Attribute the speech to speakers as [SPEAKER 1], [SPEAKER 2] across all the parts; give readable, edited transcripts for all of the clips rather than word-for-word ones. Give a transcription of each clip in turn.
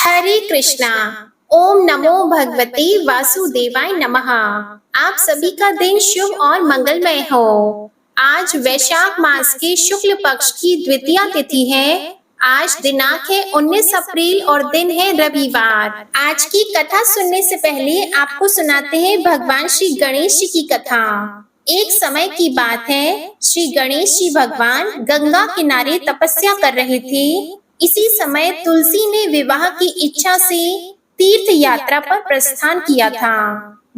[SPEAKER 1] हरे कृष्णा। ओम नमो भगवते वासुदेवाय नमः। आप सभी का दिन शुभ और मंगलमय हो। आज वैशाख मास के शुक्ल पक्ष की द्वितीया तिथि है। आज दिनांक है 19 अप्रैल और दिन है रविवार। आज की कथा सुनने से पहले आपको सुनाते हैं भगवान श्री गणेश जी की कथा। एक समय की बात है, श्री गणेश जी भगवान गंगा किनारे तपस्या कर रहे थे। इसी समय तुलसी ने विवाह की इच्छा से तीर्थ यात्रा पर प्रस्थान किया था।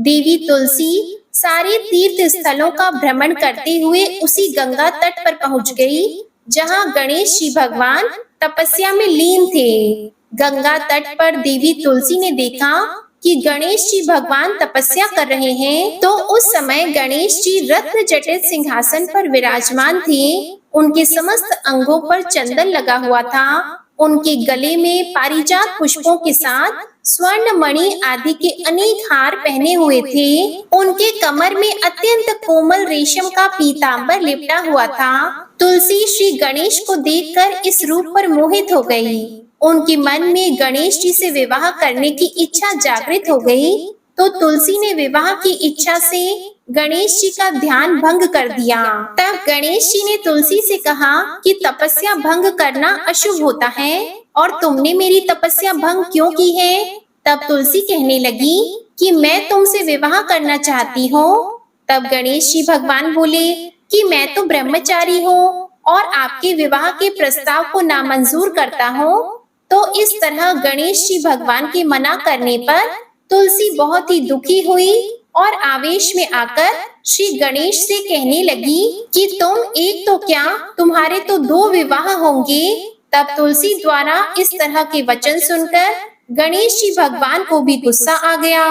[SPEAKER 1] देवी तुलसी सारे तीर्थ स्थलों का भ्रमण करते हुए उसी गंगा तट पर पहुंच गई, जहां गणेश जी भगवान तपस्या में लीन थे। गंगा तट पर देवी तुलसी ने देखा कि गणेश जी भगवान तपस्या कर रहे हैं, तो उस समय गणेश जी रत्न जटित सिंहासन पर विराजमान थे। उनके समस्त अंगों पर चंदन लगा हुआ था। उनके गले में पारिजात पुष्पों के साथ स्वर्ण मणि आदि के अनेक हार पहने हुए थे। उनके कमर में अत्यंत कोमल रेशम का पीतांबर लिपटा हुआ था। तुलसी श्री गणेश को देखकर इस रूप पर मोहित हो गई। उनके मन में गणेश जी से विवाह करने की इच्छा जागृत हो गई, तो तुलसी ने विवाह की इच्छा से गणेश जी का ध्यान भंग कर दिया। तब गणेश जी ने तुलसी से कहा कि तपस्या भंग करना अशुभ होता है और तुमने मेरी तपस्या भंग क्यों की है? तब तुलसी कहने लगी कि मैं तुमसे विवाह करना चाहती हूँ। तब गणेश जी भगवान बोले कि मैं तो ब्रह्मचारी हूँ और आपके विवाह के प्रस्ताव को नामंजूर करता हूँ। तो इस तरह गणेश जी भगवान के मना करने पर तुलसी बहुत ही दुखी हुई और आवेश में आकर श्री गणेश से कहने लगी कि तुम एक तो क्या, तुम्हारे तो 2 विवाह होंगे। तब तुलसी द्वारा इस तरह के वचन सुनकर गणेश जी भगवान को भी गुस्सा आ गया।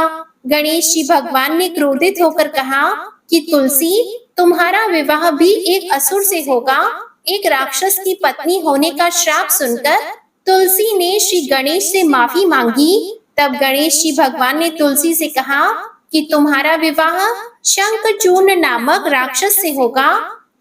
[SPEAKER 1] गणेश जी भगवान ने क्रोधित होकर कहा कि तुलसी, तुम्हारा विवाह भी एक असुर से होगा। एक राक्षस की पत्नी होने का श्राप सुनकर तुलसी ने श्री गणेश से माफी मांगी। तब गणेश जी भगवान ने तुलसी से कहा कि तुम्हारा विवाह शंखचूर्ण नामक राक्षस से होगा,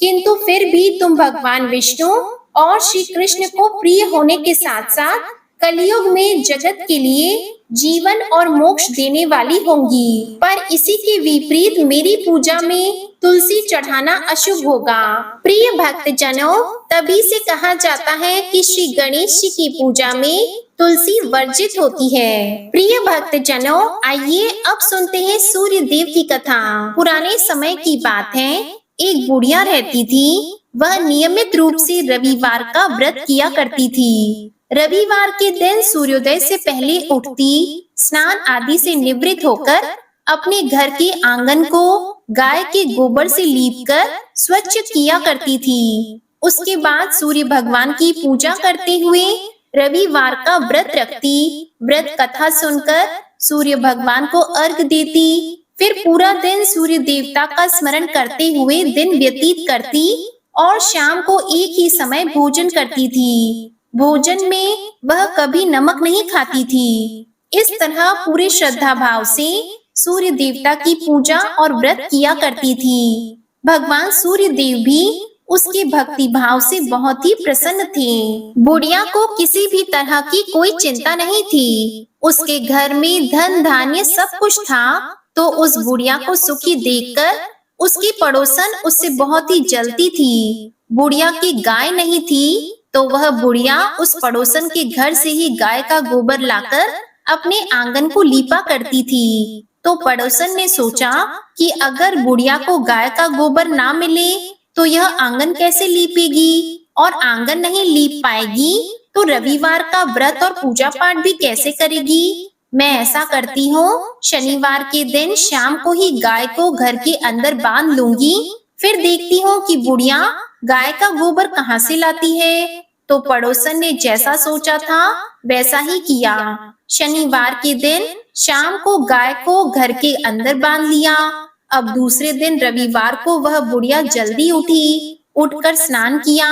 [SPEAKER 1] किंतु फिर भी तुम भगवान विष्णु और श्री कृष्ण को प्रिय होने के साथ साथ कलयुग में जगत के लिए जीवन और मोक्ष देने वाली होंगी। पर इसी के विपरीत मेरी पूजा में तुलसी चढ़ाना अशुभ होगा। प्रिय भक्त जनों, तभी से कहा जाता है कि श्री गणेश जी की पूजा में तुलसी वर्जित होती है। प्रिय भक्त जनों, आइए अब सुनते हैं सूर्य देव की कथा। पुराने समय की बात है, एक बुढ़िया रहती थी। वह नियमित रूप से रविवार का व्रत किया करती थी। रविवार के दिन सूर्योदय से पहले उठती, स्नान आदि से निवृत्त होकर अपने घर के आंगन को गाय के गोबर से लीपकर स्वच्छ किया करती थी। उसके बाद सूर्य भगवान की पूजा करते हुए रविवार का व्रत रखती। व्रत कथा सुनकर सूर्य भगवान को अर्घ देती। फिर पूरा दिन सूर्य देवता का स्मरण करते हुए दिन व्यतीत करती और शाम को एक ही समय भोजन करती थी। भोजन में वह कभी नमक नहीं खाती थी। इस तरह पूरे श्रद्धा भाव से सूर्य देवता की पूजा और व्रत किया करती थी। भगवान सूर्य देव भी उसके भक्ति भाव से बहुत ही प्रसन्न थे। बुढ़िया को किसी भी तरह की कोई चिंता नहीं थी। उसके घर में धन धान्य सब कुछ था, तो उस बुढ़िया को सुखी देखकर उसकी पड़ोसन उससे बहुत ही जलती थी। बुढ़िया की गाय नहीं थी, तो वह बुढ़िया उस पड़ोसन के घर से ही गाय का गोबर लाकर अपने आंगन को लीपा करती थी। तो पड़ोसन ने सोचा कि अगर बुढ़िया को गाय का गोबर ना मिले तो यह आंगन कैसे लीपेगी, और आंगन नहीं लीप पाएगी तो रविवार का व्रत और पूजा पाठ भी कैसे करेगी। मैं ऐसा करती हूँ, शनिवार के दिन शाम को ही गाय को घर के अंदर बांध लूंगी, फिर देखती हूँ कि बुढ़िया गाय का गोबर कहाँ से लाती है। तो पड़ोसन ने जैसा सोचा था वैसा ही किया। शनिवार के दिन शाम को गाय को घर के अंदर बांध लिया। अब दूसरे दिन रविवार को वह बुढ़िया जल्दी उठी, उठकर स्नान किया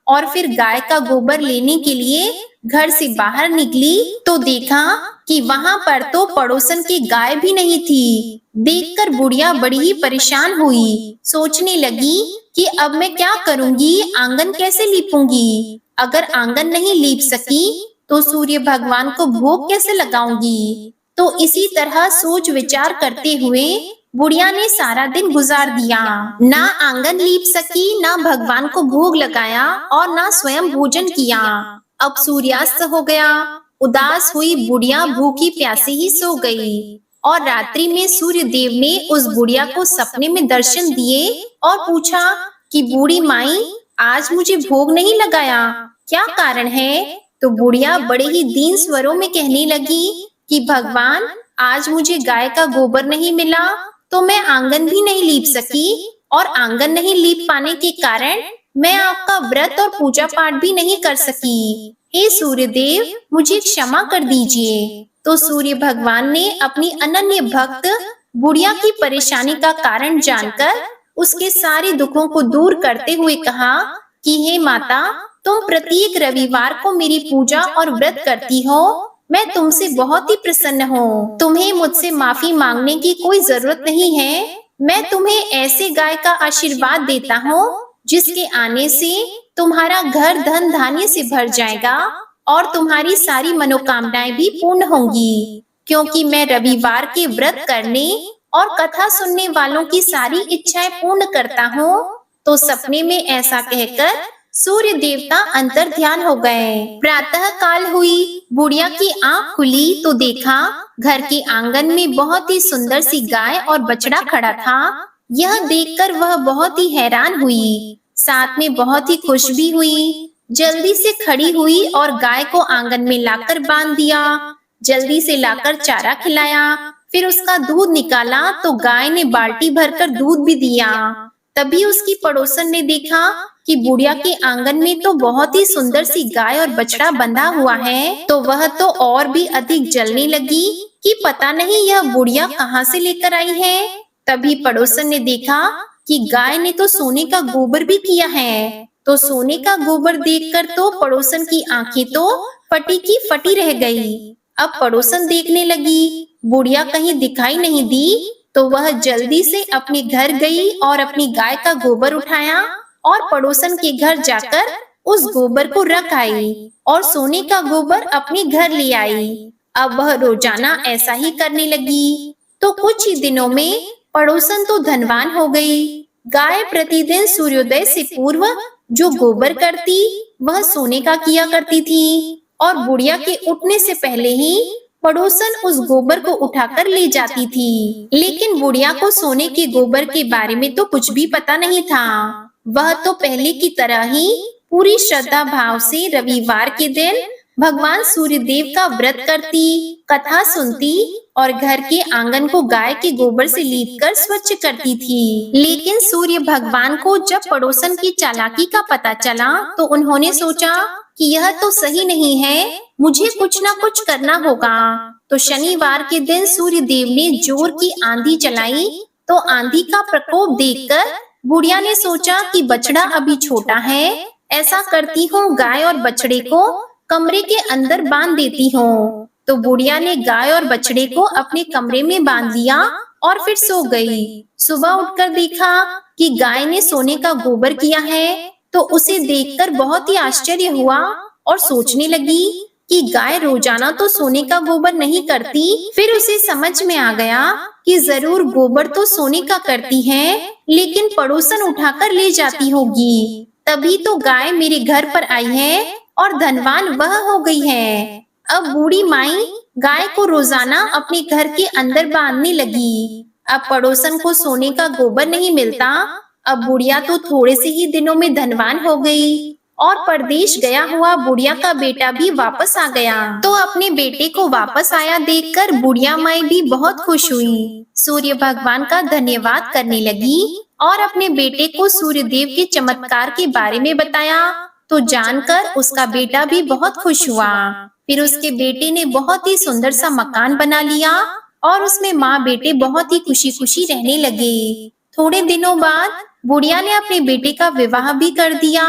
[SPEAKER 1] और फिर गाय का गोबर लेने के लिए घर से बाहर निकली, तो देखा कि वहां पर तो पड़ोसन की गाय भी नहीं थी। देखकर बुढ़िया बड़ी ही परेशान हुई। सोचने लगी कि अब मैं क्या करूंगी, आंगन कैसे लीपूंगी। अगर आंगन नहीं लीप सकी तो सूर्य भगवान को भोग कैसे लगाऊंगी। तो इसी तरह सोच विचार करते हुए बुढ़िया ने सारा दिन गुजार दिया। ना आंगन लीप सकी, ना भगवान को भोग लगाया और ना स्वयं भोजन किया। अब सूर्यास्त हो गया। उदास हुई बुढ़िया भूखी प्यासी ही सो गई। और रात्रि में सूर्य देव ने उस बुढ़िया को सपने में दर्शन दिए और पूछा कि बूढ़ी माई, आज मुझे भोग नहीं लगाया, क्या कारण है। तो बुढ़िया बड़े ही दीन स्वरों में कहने लगी कि भगवान, आज मुझे गाय का गोबर नहीं मिला तो मैं आंगन भी नहीं लीप सकी, और आंगन नहीं लीप पाने के कारण मैं आपका व्रत और पूजा पाठ भी नहीं कर सकी। हे सूर्य देव, मुझे क्षमा कर दीजिए। तो सूर्य भगवान ने अपनी अनन्य भक्त बुढ़िया की परेशानी का कारण जानकर उसके सारे दुखों को दूर करते हुए कहा कि हे माता, तुम प्रत्येक रविवार को मेरी पूजा और व्रत करती हो, मैं तुमसे बहुत ही प्रसन्न हूँ। तुम्हें मुझसे माफी मांगने की कोई जरूरत नहीं है। मैं तुम्हें ऐसे गाय का आशीर्वाद देता हूँ जिसके आने से तुम्हारा घर धन धान्य से भर जाएगा और तुम्हारी सारी मनोकामनाएं भी पूर्ण होंगी, क्योंकि मैं रविवार के व्रत करने और कथा सुनने वालों की सारी इच्छाएं पूर्ण करता हूँ। तो सपने में ऐसा कहकर सूर्य देवता अंतर ध्यान हो गए। प्रातः काल हुई, बुढ़िया की आंख खुली तो देखा घर के आंगन में बहुत ही सुंदर सी गाय और बछड़ा खड़ा था। यह देखकर वह बहुत ही हैरान हुई, साथ में बहुत ही खुश भी हुई। जल्दी से खड़ी हुई और गाय को आंगन में लाकर बांध दिया। जल्दी से लाकर चारा खिलाया, फिर उसका दूध निकाला तो गाय ने बाल्टी भरकर दूध भी दिया। तभी उसकी पड़ोसन ने देखा कि बुढ़िया के आंगन में तो बहुत ही सुंदर सी गाय और बछड़ा बंधा हुआ है। तो वह तो और भी अधिक जलने लगी कि पता नहीं यह बुढ़िया कहाँ से लेकर आई है। तभी पड़ोसन ने देखा कि गाय ने तो सोने का गोबर भी किया है। तो सोने का गोबर देखकर तो पड़ोसन की आंखें तो फटी की फटी रह गई। अब पड़ोसन देखने लगी, बुढ़िया कहीं दिखाई नहीं दी। तो वह जल्दी से अपने घर गई और अपनी गाय का गोबर उठाया और पड़ोसन के घर जाकर उस गोबर को रख आई और सोने का गोबर अपने घर ले आई। अब वह रोजाना ऐसा ही करने लगी। तो कुछ ही दिनों में पड़ोसन तो धनवान हो गई। गाय प्रतिदिन सूर्योदय से पूर्व जो गोबर करती वह सोने का किया करती थी और बुढ़िया के उठने से पहले ही पड़ोसन उस गोबर को उठाकर ले जाती थी। लेकिन बुढ़िया को सोने के गोबर के बारे में तो कुछ भी पता नहीं था। वह तो पहले की तरह ही पूरी श्रद्धा भाव से रविवार के दिन भगवान सूर्य देव का व्रत करती, कथा सुनती और घर के आंगन को गाय के गोबर से लीपकर स्वच्छ करती थी। लेकिन सूर्य भगवान को जब पड़ोसन की चालाकी का पता चला तो उन्होंने सोचा कि यह तो सही नहीं है, मुझे कुछ ना कुछ करना होगा। तो शनिवार के दिन सूर्य देव ने जोर की आंधी चलाई। तो आंधी का प्रकोप देखकर बुढ़िया ने सोचा कि बछड़ा अभी छोटा है, ऐसा करती हूँ गाय और बछड़े को कमरे के अंदर बांध देती हूँ। तो बुढ़िया ने गाय और बछड़े को अपने कमरे में बांध लिया और फिर सो गई। सुबह उठकर देखा कि गाय ने सोने का गोबर किया है। तो उसे देखकर बहुत ही आश्चर्य हुआ और सोचने लगी कि गाय रोजाना तो सोने का गोबर नहीं करती। फिर उसे समझ में आ गया कि जरूर गोबर तो सोने का करती है, लेकिन पड़ोसन उठाकर ले जाती होगी, तभी तो गाय मेरे घर पर आई है और धनवान वह हो गई है। अब बूढ़ी माई गाय को रोजाना अपने घर के अंदर बांधने लगी। अब पड़ोसन को सोने का गोबर नहीं मिलता। अब बुढ़िया तो थोड़े से ही दिनों में धनवान हो गई और परदेश गया हुआ बुढ़िया का बेटा भी वापस आ गया। तो अपने बेटे को वापस आया देखकर बुढ़िया माई भी बहुत खुश हुई, सूर्य भगवान का धन्यवाद करने लगी और अपने बेटे को सूर्य देव के चमत्कार के बारे में बताया। तो जानकर उसका बेटा भी बहुत खुश हुआ। फिर उसके बेटे ने बहुत ही सुंदर सा मकान बना लिया और उसमें माँ बेटे बहुत ही खुशी खुशी रहने लगे। थोड़े दिनों बाद बुढ़िया ने अपने बेटे का विवाह भी कर दिया।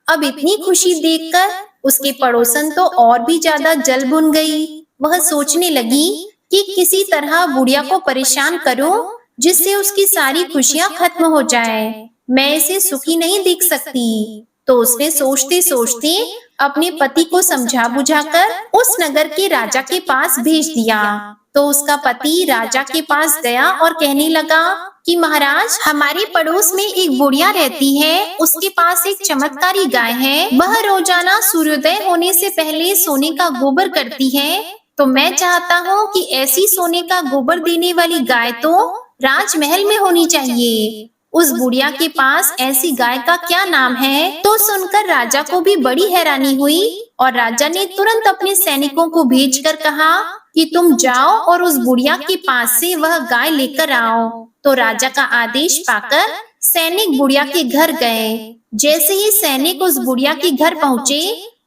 [SPEAKER 1] अब इतनी खुशी देखकर उसके पड़ोसन तो और भी ज्यादा जल भुन गई। वह सोचने लगी कि किसी तरह बुढ़िया को परेशान करूं जिससे उसकी सारी खुशियां खत्म हो जाए। मैं इसे सुखी नहीं देख सकती। तो उसने सोचते सोचते अपने पति को समझा बुझाकर उस नगर के राजा के पास भेज दिया। तो उसका पति राजा के पास गया और कहने लगा कि महाराज, हमारे पड़ोस में एक बुढ़िया रहती है, उसके पास एक चमत्कारी गाय है। वह रोजाना सूर्योदय होने से पहले सोने का गोबर करती है। तो मैं चाहता हूँ कि ऐसी सोने का गोबर देने वाली गाय तो राजमहल में होनी चाहिए। उस बुढ़िया के पास ऐसी गाय का क्या नाम है? तो सुनकर राजा को भी बड़ी हैरानी हुई और राजा ने तुरंत अपने सैनिकों को भेजकर कहा कि तुम जाओ और उस बुढ़िया के पास से वह गाय लेकर आओ। तो राजा का आदेश पाकर सैनिक बुढ़िया के घर गए। जैसे ही सैनिक उस बुढ़िया के घर पहुँचे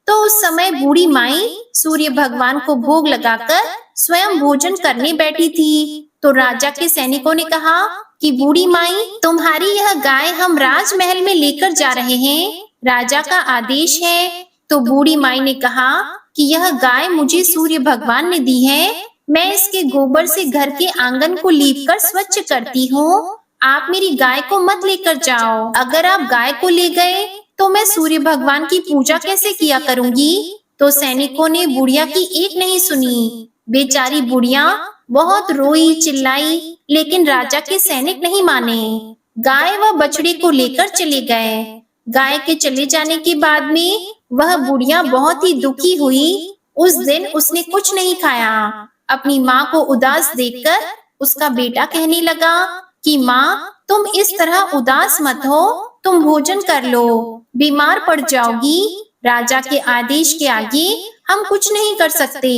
[SPEAKER 1] तो उस समय बूढ़ी माई सूर्य भगवान को भोग लगाकर स्वयं भोजन करने बैठी थी। तो राजा के सैनिकों ने कहा कि बूढ़ी माई, तुम्हारी यह गाय हम राजमहल में लेकर जा रहे हैं, राजा का आदेश है। तो बूढ़ी माई ने कहा कि यह गाय मुझे सूर्य भगवान ने दी है, मैं इसके गोबर से घर के आंगन को लीपकर स्वच्छ करती हूँ। आप मेरी गाय को मत लेकर जाओ। अगर आप गाय को ले गए तो मैं सूर्य भगवान की पूजा कैसे किया करूंगी? तो सैनिकों ने बुढ़िया की एक नहीं सुनी। बेचारी बुढ़िया बहुत रोई चिल्लाई, लेकिन राजा के सैनिक नहीं माने। गाय व बछड़े को लेकर चले गए। गाय के चले जाने के बाद में वह बुढ़िया बहुत ही दुखी हुई। उस दिन उसने कुछ नहीं खाया। अपनी माँ को उदास देखकर उसका बेटा कहने लगा कि माँ, तुम इस तरह उदास मत हो, तुम भोजन कर लो, बीमार पड़ जाओगी। राजा के आदेश के आगे हम कुछ नहीं कर सकते।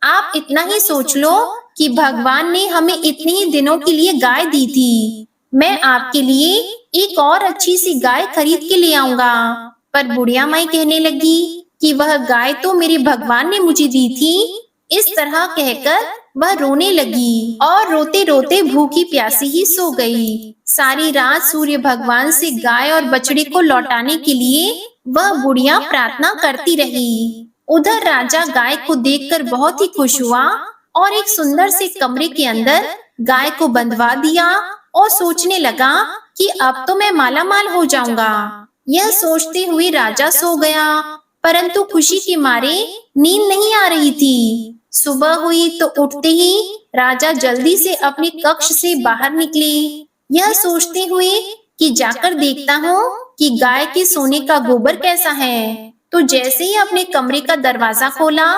[SPEAKER 1] आप इतना ही सोच लो कि भगवान ने हमें इतने ही दिनों के लिए गाय दी थी। मैं आपके लिए एक और अच्छी सी गाय खरीद के ले आऊंगा। पर बुढ़िया माई कहने लगी कि वह गाय तो मेरे भगवान ने मुझे दी थी। इस तरह कहकर वह रोने लगी और रोते रोते भूखी प्यासी ही सो गई। सारी रात सूर्य भगवान से गाय और बछड़े को लौटाने के लिए वह बुढ़िया प्रार्थना करती रही। उधर राजा गाय को देखकर बहुत ही खुश हुआ और एक सुंदर से कमरे के अंदर गाय को बंधवा दिया और सोचने लगा कि अब तो मैं मालामाल हो जाऊंगा। यह सोचते हुए राजा सो गया, परंतु खुशी के मारे नींद नहीं आ रही थी। सुबह हुई तो उठते ही राजा जल्दी से अपने कक्ष से बाहर निकले, यह सोचते हुए कि जाकर देखता हूँ कि गाय के सोने का गोबर कैसा है। तो जैसे ही अपने कमरे का दरवाजा खोला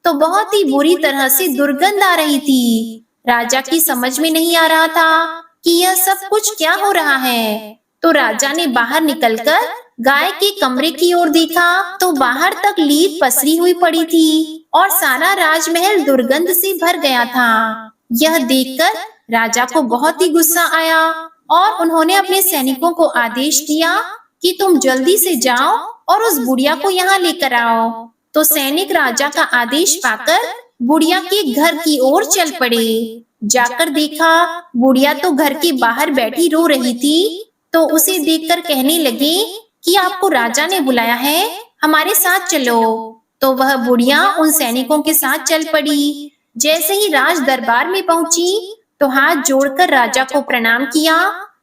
[SPEAKER 1] तो बहुत ही बुरी तरह से दुर्गंध आ रही थी। राजा की समझ में नहीं आ रहा था कि यह सब कुछ क्या हो रहा है। तो राजा ने बाहर निकलकर गाय के कमरे की ओर देखा तो बाहर तक लीद पसरी हुई पड़ी थी और सारा राजमहल दुर्गंध से भर गया था। यह देखकर राजा को बहुत ही गुस्सा आया और उन्होंने अपने सैनिकों को आदेश दिया कि तुम जल्दी से जाओ और उस बुढ़िया को यहाँ लेकर आओ। तो सैनिक राजा का आदेश पाकर बुढ़िया के घर की ओर चल पड़े। जाकर देखा बुढ़िया तो घर के बाहर बैठी रो रही थी। तो उसे देखकर कहने लगे कि आपको राजा ने बुलाया है, हमारे साथ चलो। तो वह बुढ़िया उन सैनिकों के साथ चल पड़ी। जैसे ही राज दरबार में पहुंची तो हाथ जोड़कर राजा को प्रणाम किया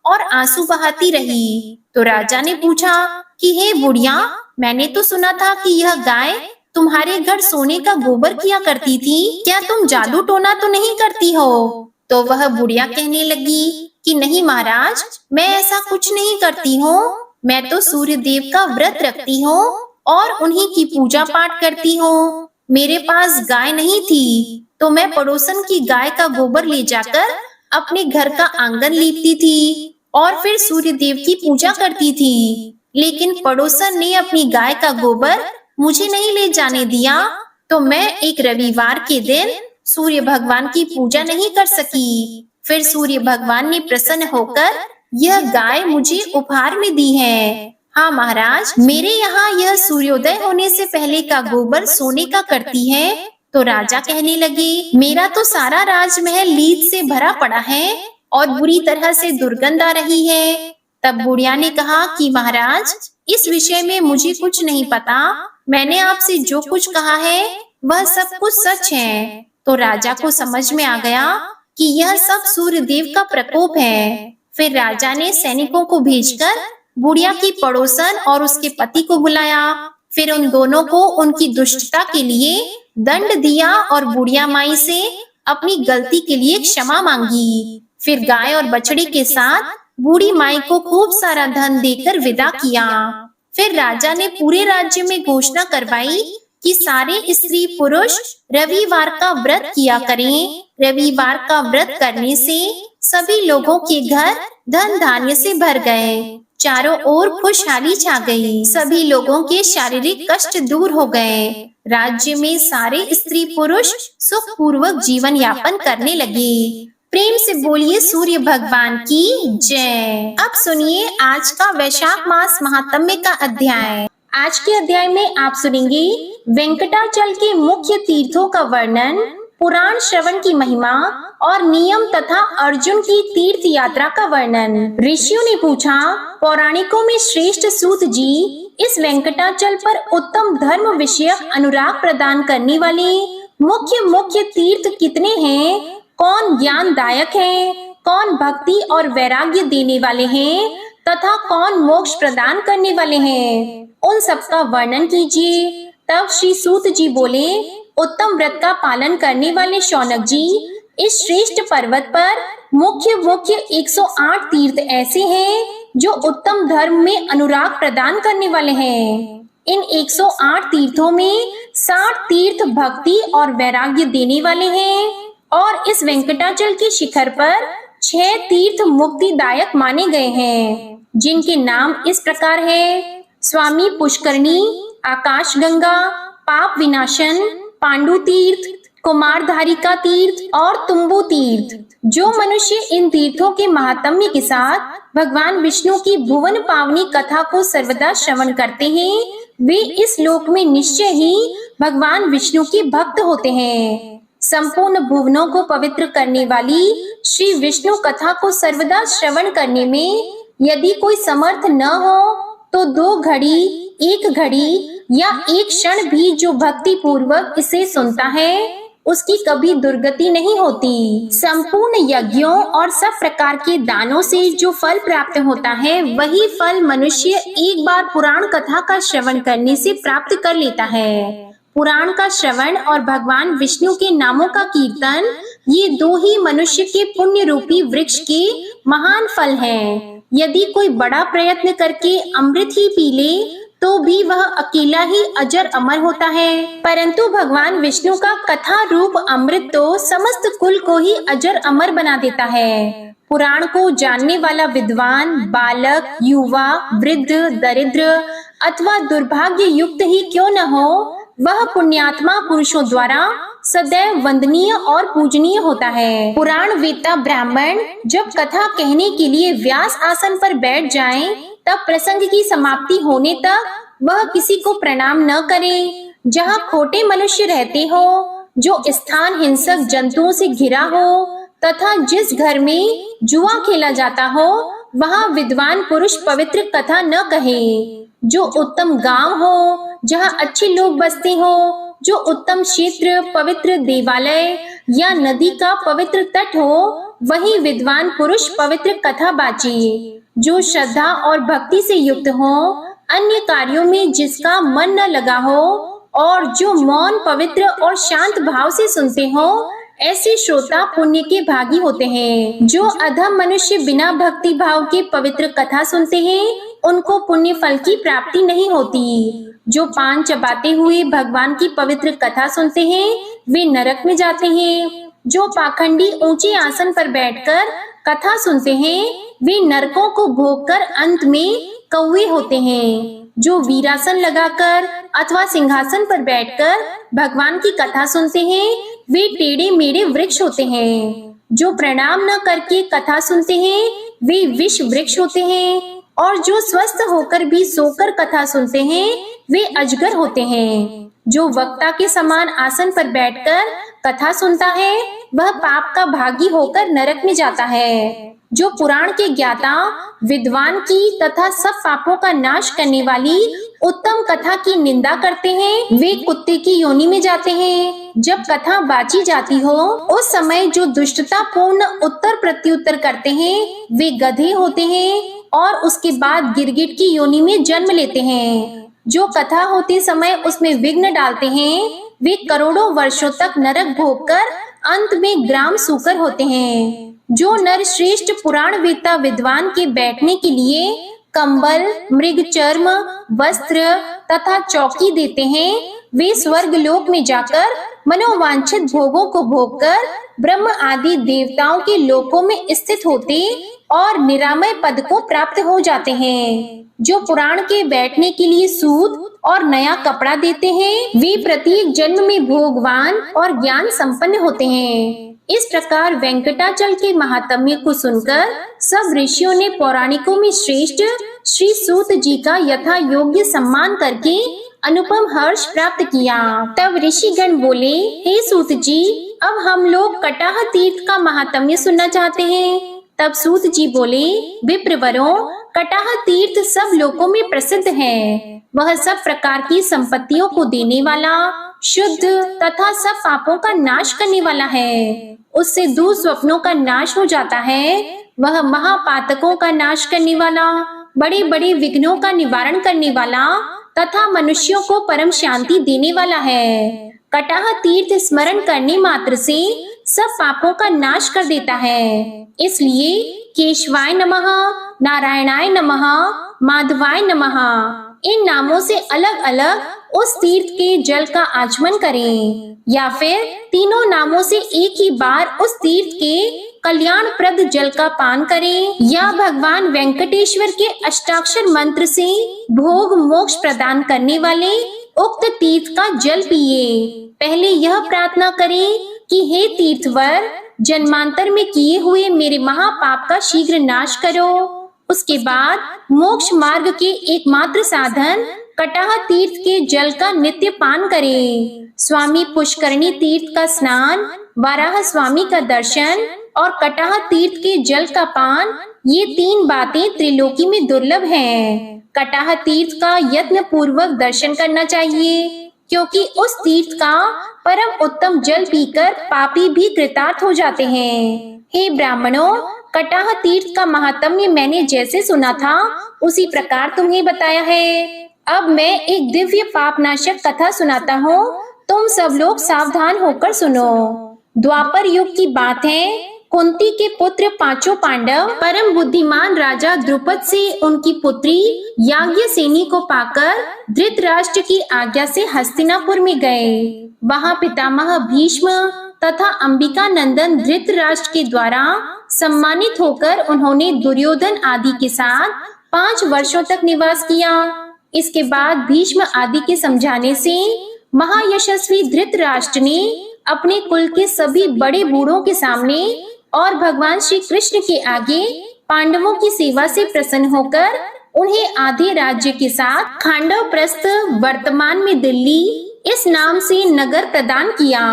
[SPEAKER 1] और आंसू बहाती रही। तो राजा ने पूछा कि हे बुढ़िया, मैंने तो सुना था कि यह गाय तुम्हारे घर सोने का गोबर किया करती थी, क्या तुम जादू टोना तो नहीं करती हो? तो वह बुढ़िया कहने लगी कि नहीं महाराज, मैं ऐसा कुछ नहीं करती हूँ, मैं तो सूर्य देव का व्रत रखती हूँ और उन्हीं की पूजा पाठ करती हूँ। मेरे पास गाय नहीं थी तो मैं पड़ोसन की गाय का गोबर ले जाकर अपने घर का आंगन लीपती थी और फिर सूर्य देव की पूजा करती थी। लेकिन पड़ोसन ने अपनी गाय का गोबर मुझे नहीं ले जाने दिया, तो मैं एक रविवार के दिन सूर्य भगवान की पूजा नहीं कर सकी। फिर सूर्य भगवान ने प्रसन्न होकर यह गाय मुझे उपहार में दी है। हाँ महाराज, मेरे यहाँ यह सूर्योदय होने से पहले का गोबर सोने का करती है। तो राजा कहने लगे, मेरा तो सारा राजमहल लीद से भरा पड़ा है और बुरी तरह से दुर्गंध आ रही है। तब बुढ़िया ने कहा कि महाराज, इस विषय में मुझे कुछ नहीं पता, मैंने आपसे जो कुछ कहा है वह सब कुछ सच है। तो राजा को समझ में आ गया कि यह सब सूर्य देव का प्रकोप है। फिर राजा ने सैनिकों को भेजकर बुढ़िया की पड़ोसन और उसके पति को बुलाया। फिर उन दोनों को उनकी दुष्टता के लिए दंड दिया और बुढ़िया माई से अपनी गलती के लिए क्षमा मांगी। फिर गाय और बछड़ी के साथ बूढ़ी माई को खूब सारा धन देकर विदा किया। फिर राजा ने पूरे राज्य में घोषणा करवाई कि सारे स्त्री पुरुष रविवार का व्रत किया करें। रविवार का व्रत करने से सभी लोगों के घर धन धान्य से भर गए। चारों ओर खुशहाली छा गई। सभी लोगों के शारीरिक कष्ट दूर हो गए। राज्य में सारे स्त्री पुरुष सुखपूर्वक जीवन यापन करने लगे। प्रेम से बोलिए सूर्य भगवान की जय। अब सुनिए आज का वैशाख मास महात्म्य का अध्याय। आज के अध्याय में आप सुनेंगे वेंकटाचल के मुख्य तीर्थों का वर्णन, पुराण श्रवण की महिमा और नियम तथा अर्जुन की तीर्थ यात्रा का वर्णन। ऋषियों ने पूछा, पौराणिकों में श्रेष्ठ सूत जी, इस वेंकटाचल पर उत्तम धर्म विषयक अनुराग प्रदान करने वाले मुख्य तीर्थ कितने हैं? कौन ज्ञानदायक है, कौन भक्ति और वैराग्य देने वाले हैं तथा कौन मोक्ष प्रदान करने वाले हैं? उन सबका वर्णन कीजिए। तब श्री सूत जी बोले, उत्तम व्रत का पालन करने वाले शौनक जी, इस श्रेष्ठ पर्वत पर मुख्य 108 तीर्थ ऐसे हैं जो उत्तम धर्म में अनुराग प्रदान करने वाले हैं। इन 108 तीर्थों में 60 तीर्थ भक्ति और वैराग्य देने वाले हैं और इस वेंकटाचल के शिखर पर 6 तीर्थ मुक्तिदायक माने गए हैं, जिनके नाम इस प्रकार है: स्वामी पुष्करणी, आकाश गंगा, पाप विनाशन, पांडु तीर्थ, कुमारधारिका तीर्थ और तुम्बु तीर्थ। जो मनुष्य इन तीर्थों के महात्म्य के साथ भगवान विष्णु की भुवन पावनी कथा को सर्वदा श्रवण करते हैं, वे इस लोक में निश्चय ही भगवान विष्णु के भक्त होते हैं। संपूर्ण भुवनों को पवित्र करने वाली श्री विष्णु कथा को सर्वदा श्रवण करने में यदि कोई समर्थ न हो तो 2 घड़ी, 1 घड़ी या 1 क्षण भी जो भक्ति पूर्वक इसे सुनता है, उसकी कभी दुर्गति नहीं होती। संपूर्ण यज्ञों और सब प्रकार के दानों से जो फल प्राप्त होता है, वही फल मनुष्य एक बार पुराण कथा का श्रवण करने से प्राप्त कर लेता है। पुराण का श्रवण और भगवान विष्णु के नामों का कीर्तन, ये 2 ही मनुष्य के पुण्य रूपी वृक्ष के महान फल हैं। यदि कोई बड़ा प्रयत्न करके अमृत ही पी ले तो भी वह अकेला ही अजर अमर होता है, परंतु भगवान विष्णु का कथा रूप अमृत तो समस्त कुल को ही अजर अमर बना देता है। पुराण को जानने वाला विद्वान, बालक, युवा, वृद्ध, दरिद्र अथवा दुर्भाग्य युक्त ही क्यों न हो, वह पुण्यात्मा पुरुषों द्वारा सदैव वंदनीय और पूजनीय होता है। पुराण वेत्ता ब्राह्मण जब कथा कहने के लिए व्यास आसन पर बैठ जाएं, तब प्रसंग की समाप्ति होने तक वह किसी को प्रणाम न करे। जहाँ खोटे मनुष्य रहते हो, जो स्थान हिंसक जंतुओं से घिरा हो तथा जिस घर में जुआ खेला जाता हो, वहाँ विद्वान पुरुष पवित्र कथा न कहे। जो उत्तम गांव हो, जहाँ अच्छे लोग बसते हो, जो उत्तम क्षेत्र, पवित्र देवालय या नदी का पवित्र तट हो, वही विद्वान पुरुष पवित्र कथा बाचे। जो श्रद्धा और भक्ति से युक्त हो, अन्य कार्यों में जिसका मन न लगा हो और जो मौन, पवित्र और शांत भाव से सुनते हो, ऐसे श्रोता पुण्य के भागी होते हैं। जो अधम मनुष्य बिना भक्ति भाव के पवित्र कथा सुनते हैं, उनको पुण्य फल की प्राप्ति नहीं होती। जो पान चबाते हुए भगवान की पवित्र कथा सुनते हैं, वे नरक में जाते हैं। जो पाखंडी ऊंचे आसन पर बैठकर कथा सुनते हैं, वे नरकों को भोगकर अंत में कौवे होते हैं। जो वीरासन लगाकर अथवा सिंहासन पर बैठकर भगवान की कथा सुनते हैं, वे टेढ़े मेढ़े वृक्ष होते हैं। जो प्रणाम न करके कथा सुनते हैं, वे विष वृक्ष होते हैं। और जो स्वस्थ होकर भी सोकर कथा सुनते हैं, वे अजगर होते हैं। जो वक्ता के समान आसन पर बैठकर कथा सुनता है, वह पाप का भागी होकर नरक में जाता है। जो पुराण के ज्ञाता, विद्वान की तथा सब पापों का नाश करने वाली उत्तम कथा की निंदा करते हैं, वे कुत्ते की योनि में जाते हैं। जब कथा बाची जाती हो, उस समय जो दुष्टता पूर्ण उत्तर प्रत्युत्तर करते हैं, वे गधे होते हैं और उसके बाद गिरगिट की योनि में जन्म लेते हैं। जो कथा होते समय उसमें विघ्न डालते हैं वे करोड़ों वर्षों तक नरक भोगकर अंत में ग्राम सूकर होते हैं। जो नर श्रेष्ठ पुराण वेत्ता विद्वान के बैठने के लिए कंबल, मृग चर्म, वस्त्र तथा चौकी देते हैं वे स्वर्ग लोक में जाकर मनोवांछित भोगों को भोगकर ब्रह्म आदि देवताओं के लोकों में स्थित होते और निरामय पद को प्राप्त हो जाते हैं। जो पुराण के बैठने के लिए सूत और नया कपड़ा देते हैं वे प्रत्येक जन्म में भोगवान और ज्ञान संपन्न होते हैं। इस प्रकार वेंकटाचल के महात्म्य को सुनकर सब ऋषियों ने पौराणिकों में श्रेष्ठ श्री सूत जी का यथा योग्य सम्मान करके अनुपम हर्ष प्राप्त किया। तब ऋषिगण बोले, हे सूत जी, अब हम लोग कटाह तीर्थ का महात्म्य सुनना चाहते हैं। तब सूत जी बोले, विप्रवरों, कटाह तीर्थ सब लोकों में प्रसिद्ध है। वह सब प्रकार की संपत्तियों को देने वाला, शुद्ध तथा सब पापों का नाश करने वाला है। उससे दुःस्वप्नों का नाश हो जाता है। वह महापातकों का नाश करने वाला, बड़े बड़े विघ्नों का निवारण करने वाला तथा मनुष्यों को परम शांति देने वाला है। कटाह तीर्थ स्मरण करने मात्र से सब पापों का नाश कर देता है। इसलिए केशवाय नमः, नारायणाय नमः, माधवाय नमः इन नामों से अलग अलग उस तीर्थ के जल का आचमन करें, या फिर तीनों नामों से एक ही बार उस तीर्थ के कल्याणप्रद जल का पान करें, या भगवान वेंकटेश्वर के अष्टाक्षर मंत्र से भोग मोक्ष प्रदान करने वाले उक्त तीर्थ का जल पिए। पहले यह प्रार्थना करें कि हे तीर्थवर, जन्मांतर में किए हुए मेरे महापाप का शीघ्र नाश करो। उसके बाद मोक्ष मार्ग के एकमात्र साधन कटाह तीर्थ के जल का नित्य पान करें। स्वामी पुष्करणी तीर्थ का स्नान, वाराह स्वामी का दर्शन और कटाह तीर्थ के जल का पान, ये तीन बातें त्रिलोकी में दुर्लभ हैं। कटाह तीर्थ का यत्न पूर्वक दर्शन करना चाहिए, क्योंकि उस तीर्थ का परम उत्तम जल पीकर पापी भी कृतार्थ हो जाते हैं। हे ब्राह्मणों, कटाह तीर्थ का महात्म्य मैंने जैसे सुना था उसी प्रकार तुम्हें बताया है। अब मैं एक दिव्य पापनाशक कथा सुनाता हूँ, तुम सब लोग सावधान होकर सुनो। द्वापर युग की बात है। कुंती के पुत्र पांचों पांडव परम बुद्धिमान राजा द्रुपद से उनकी पुत्री याज्ञसेनी को पाकर धृतराष्ट्र की आज्ञा से हस्तिनापुर में गए। वहां पितामह भीष्म तथा अंबिका नंदन धृतराष्ट्र के द्वारा सम्मानित होकर उन्होंने दुर्योधन आदि के साथ 5 वर्षों तक निवास किया। इसके बाद भीष्म आदि के समझाने से महायशस्वी धृतराष्ट्र ने अपने कुल के सभी बड़े बूढ़ों के सामने और भगवान श्री कृष्ण के आगे पांडवों की सेवा से प्रसन्न होकर उन्हें आधे राज्य के साथ खांडवप्रस्थ, वर्तमान में दिल्ली, इस नाम से नगर प्रदान किया।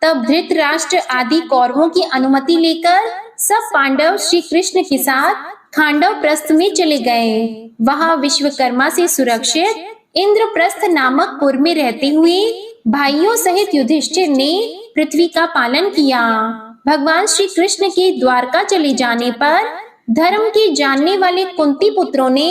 [SPEAKER 1] तब धृतराष्ट्र आदि कौरवों की अनुमति लेकर सब पांडव श्री कृष्ण के साथ खांडवप्रस्थ में चले गए। वहां विश्वकर्मा से सुरक्षित इंद्रप्रस्थ नामक पुर में रहते हुए भाइयों सहित युधिष्ठिर ने पृथ्वी का पालन किया। भगवान श्री कृष्ण के द्वारका चले जाने पर धर्म के जानने वाले कुंती पुत्रों ने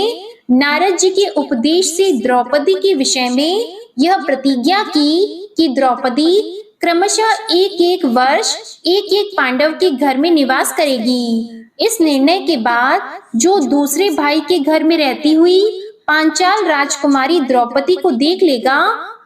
[SPEAKER 1] नारद जी के उपदेश से द्रौपदी के विषय में यह प्रतिज्ञा की कि द्रौपदी क्रमशः एक एक वर्ष एक एक पांडव के घर में निवास करेगी। इस निर्णय के बाद जो दूसरे भाई के घर में रहती हुई पांचाल राजकुमारी द्रौपदी को देख लेगा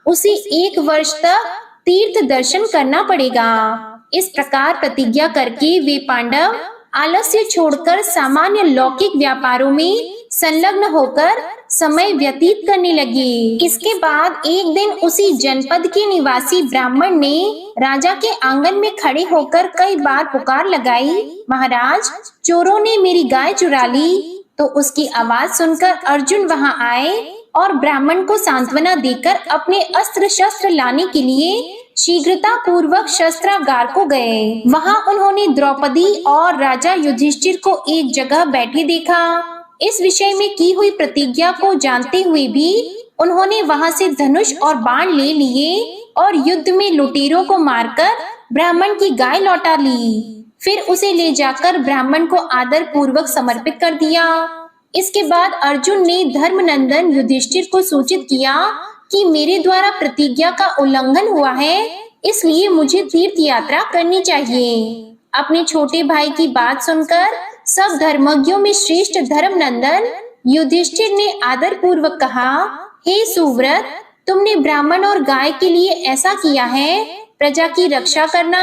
[SPEAKER 1] उसे 1 वर्ष तक तीर्थ दर्शन करना पड़ेगा। इस प्रकार प्रतिज्ञा करके वे पांडव आलस्य छोड़कर सामान्य लौकिक व्यापारों में संलग्न होकर समय व्यतीत करने लगे। इसके बाद एक दिन उसी जनपद के निवासी ब्राह्मण ने राजा के आंगन में खड़े होकर कई बार पुकार लगाई, महाराज, चोरों ने मेरी गाय चुरा ली। तो उसकी आवाज सुनकर अर्जुन वहां आए और ब्राह्मण को सांत्वना देकर अपने अस्त्र शस्त्र लाने के लिए शीघ्रता पूर्वक शस्त्रागार को गए। वहां उन्होंने द्रौपदी और राजा युधिष्ठिर को एक जगह बैठे देखा। इस विषय में की हुई प्रतिज्ञा को जानते हुए भी उन्होंने वहां से धनुष और बाण ले लिए और युद्ध में लुटेरों को मारकर ब्राह्मण की गाय लौटा ली। फिर उसे ले जाकर ब्राह्मण को आदर पूर्वक समर्पित कर दिया। इसके बाद अर्जुन ने धर्मनंदन युधिष्ठिर को सूचित किया कि मेरे द्वारा प्रतिज्ञा का उल्लंघन हुआ है, इसलिए मुझे तीर्थ यात्रा करनी चाहिए। अपने छोटे भाई की बात सुनकर सब धर्मज्ञों में श्रेष्ठ धर्मनंदन युधिष्ठिर ने आदर पूर्वक कहा, हे सुव्रत, तुमने ब्राह्मण और गाय के लिए ऐसा किया है। प्रजा की रक्षा करना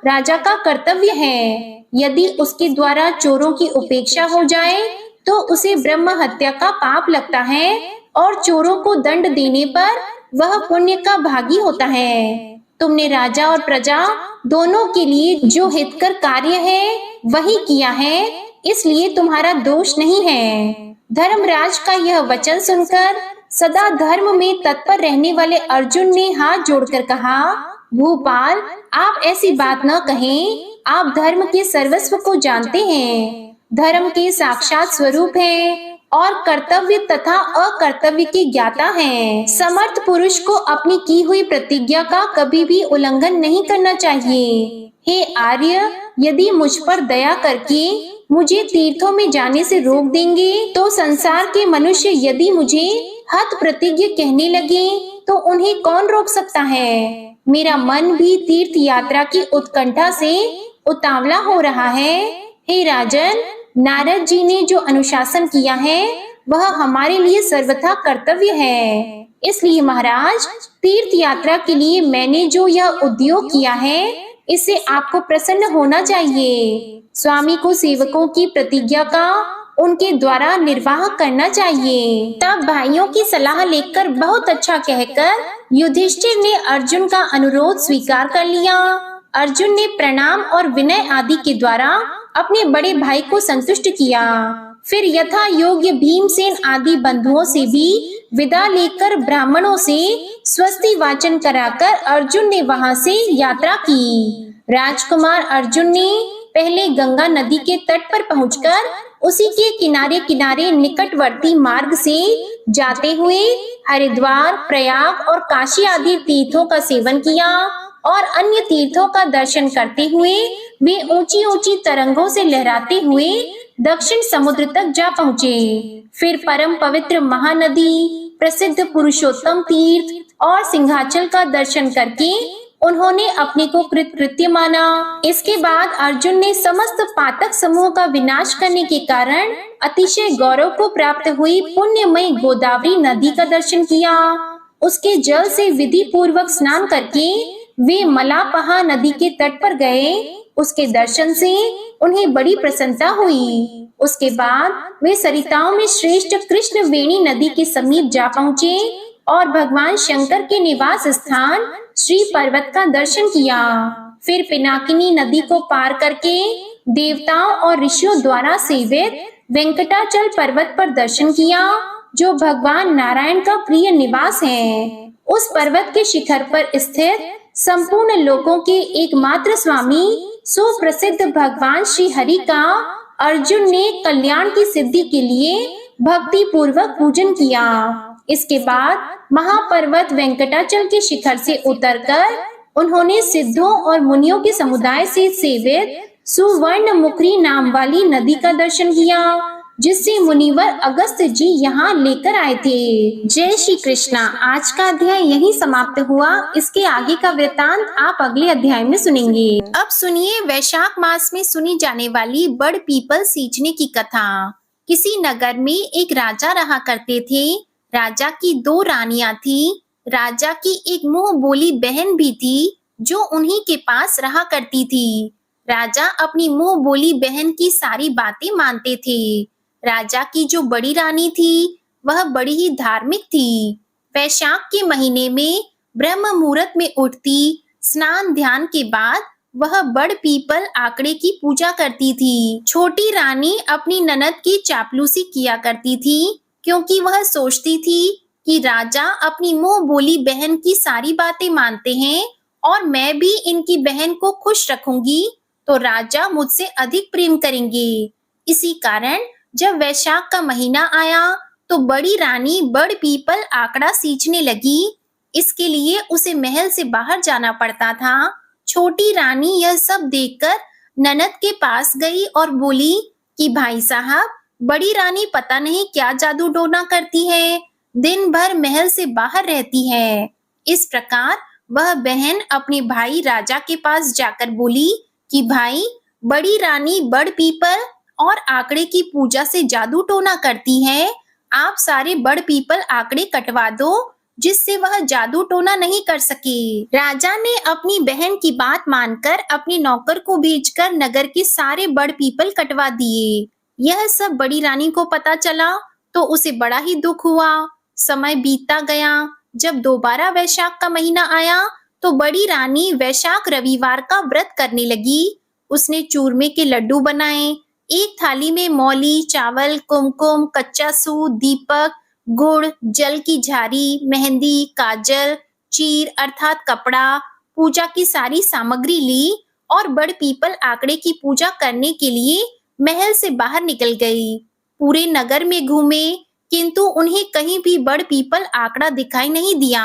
[SPEAKER 1] राजा का कर्तव्य है। यदि उसके द्वारा चोरों की उपेक्षा हो जाए तो उसे ब्रह्म हत्या का पाप लगता है और चोरों को दंड देने पर वह पुण्य का भागी होता है। तुमने राजा और प्रजा दोनों के लिए जो हितकर कार्य है वही किया है, इसलिए तुम्हारा दोष नहीं है। धर्मराज का यह वचन सुनकर सदा धर्म में तत्पर रहने वाले अर्जुन ने हाथ जोड़कर कहा, भूपाल, आप ऐसी बात न कहें। आप धर्म के सर्वस्व को जानते हैं, धर्म के साक्षात स्वरूप हैं और कर्तव्य तथा अकर्तव्य के ज्ञाता हैं। समर्थ पुरुष को अपनी की हुई प्रतिज्ञा का कभी भी उल्लंघन नहीं करना चाहिए। हे आर्य, यदि मुझ पर दया करके मुझे तीर्थों में जाने से रोक देंगे तो संसार के मनुष्य यदि मुझे हत प्रतिज्ञ कहने लगे तो उन्हें कौन रोक सकता है। मेरा मन भी तीर्थ यात्रा की उत्कंठा से उतावला हो रहा है। हे राजन, नारद जी ने जो अनुशासन किया है वह हमारे लिए सर्वथा कर्तव्य है। इसलिए महाराज, तीर्थ यात्रा के लिए मैंने जो यह उद्योग किया है इससे आपको प्रसन्न होना चाहिए। स्वामी को सेवकों की प्रतिज्ञा का उनके द्वारा निर्वाह करना चाहिए। तब भाइयों की सलाह लेकर बहुत अच्छा कहकर युधिष्ठिर ने अर्जुन का अनुरोध स्वीकार कर लिया। अर्जुन ने प्रणाम और विनय आदि के द्वारा अपने बड़े भाई को संतुष्ट किया। फिर यथा योग्य भीमसेन आदि बंधुओं से भी विदा लेकर ब्राह्मणों से स्वस्ति वाचन कराकर अर्जुन ने वहां से यात्रा की। राजकुमार अर्जुन ने पहले गंगा नदी के तट पर पहुंचकर उसी के किनारे किनारे निकटवर्ती मार्ग से जाते हुए हरिद्वार, प्रयाग और काशी आदि तीर्थों का सेवन किया और अन्य तीर्थों का दर्शन करते हुए वे ऊंची ऊंची तरंगों से लहराते हुए दक्षिण समुद्र तक जा पहुँचे। फिर परम पवित्र महानदी, प्रसिद्ध पुरुषोत्तम तीर्थ और सिंहाचल का दर्शन करके उन्होंने अपने को कृतकृत्य माना। इसके बाद अर्जुन ने समस्त पातक समूह का विनाश करने के कारण अतिशय गौरव को प्राप्त हुई पुण्यमयी गोदावरी नदी का दर्शन किया। उसके जल से विधि पूर्वक स्नान करके वे मलापहा नदी के तट पर गए। उसके दर्शन से उन्हें बड़ी प्रसन्नता हुई। उसके बाद वे सरिताओं में श्रेष्ठ कृष्ण वेणी नदी के समीप जा पहुँचे और भगवान शंकर के निवास स्थान श्री पर्वत का दर्शन किया। फिर पिनाकिनी नदी को पार करके देवताओं और ऋषियों द्वारा सेवित वेंकटाचल पर्वत पर दर्शन किया, जो भगवान नारायण का प्रिय निवास है। उस पर्वत के शिखर पर स्थित संपूर्ण लोकों के एकमात्र स्वामी सुप्रसिद्ध भगवान श्री हरि का अर्जुन ने कल्याण की सिद्धि के लिए भक्ति पूर्वक पूजन किया। इसके बाद महापर्वत वेंकटाचल के शिखर से उतरकर उन्होंने सिद्धों और मुनियों के समुदाय से सेवित सुवर्ण मुखरी नाम वाली नदी का दर्शन किया, जिससे मुनिवर अगस्त जी यहाँ लेकर आए थे। जय श्री कृष्णा। आज का अध्याय यहीं समाप्त हुआ। इसके आगे का वृतांत आप अगले अध्याय में सुनेंगे। अब सुनिए वैशाख मास में सुनी जाने वाली बड़ पीपल सींचने की कथा। किसी नगर में एक राजा रहा करते थे। राजा की 2 रानियां थी। राजा की एक मुंह बोली बहन भी थी जो उन्हीं के पास रहा करती थी। राजा अपनी मुंह बोली बहन की सारी बातें मानते थे। राजा की जो बड़ी रानी थी वह बड़ी ही धार्मिक थी। वैशाख के महीने में ब्रह्म मुहूर्त में उठती, स्नान ध्यान के बाद वह बड़ पीपल आंकड़े की पूजा करती थी। छोटी रानी अपनी ननद की चापलूसी किया करती थी, क्योंकि वह सोचती थी कि राजा अपनी मुंह बोली बहन की सारी बातें मानते हैं और मैं भी इनकी बहन को खुश रखूंगी तो राजा मुझसे अधिक प्रेम करेंगे। इसी कारण जब वैशाख का महीना आया तो बड़ी रानी बड़ पीपल आंकड़ा सींचने लगी। इसके लिए उसे महल से बाहर जाना पड़ता था। छोटी रानी यह सब देखकर ननद के पास गई और बोली कि भाई साहब, बड़ी रानी पता नहीं क्या जादू टोना करती है, दिन भर महल से बाहर रहती है। इस प्रकार वह बहन अपने भाई राजा के पास जाकर बोली कि भाई, बड़ी रानी बड़ पीपल और आंकड़े की पूजा से जादू टोना करती है। आप सारे बड़ पीपल आंकड़े कटवा दो, जिससे वह जादू टोना नहीं कर सके। राजा ने अपनी बहन की बात मानकर अपने नौकर को भेजकर नगर के सारे बड़ पीपल कटवा दिए। यह सब बड़ी रानी को पता चला तो उसे बड़ा ही दुख हुआ। समय बीतता गया। जब दोबारा वैशाख का महीना आया तो बड़ी रानी वैशाख रविवार का व्रत करने लगी। उसने चूरमे के लड्डू बनाए। एक थाली में मौली, चावल, कुमकुम, कच्चा सूत, दीपक, गुड़, जल की झारी, मेहंदी, काजल, चीर अर्थात कपड़ा, पूजा की सारी सामग्री ली और बड़ पीपल आंकड़े की पूजा करने के लिए महल से बाहर निकल गई। पूरे नगर में घूमे, किंतु उन्हें कहीं भी बड़ पीपल आंकड़ा दिखाई नहीं दिया।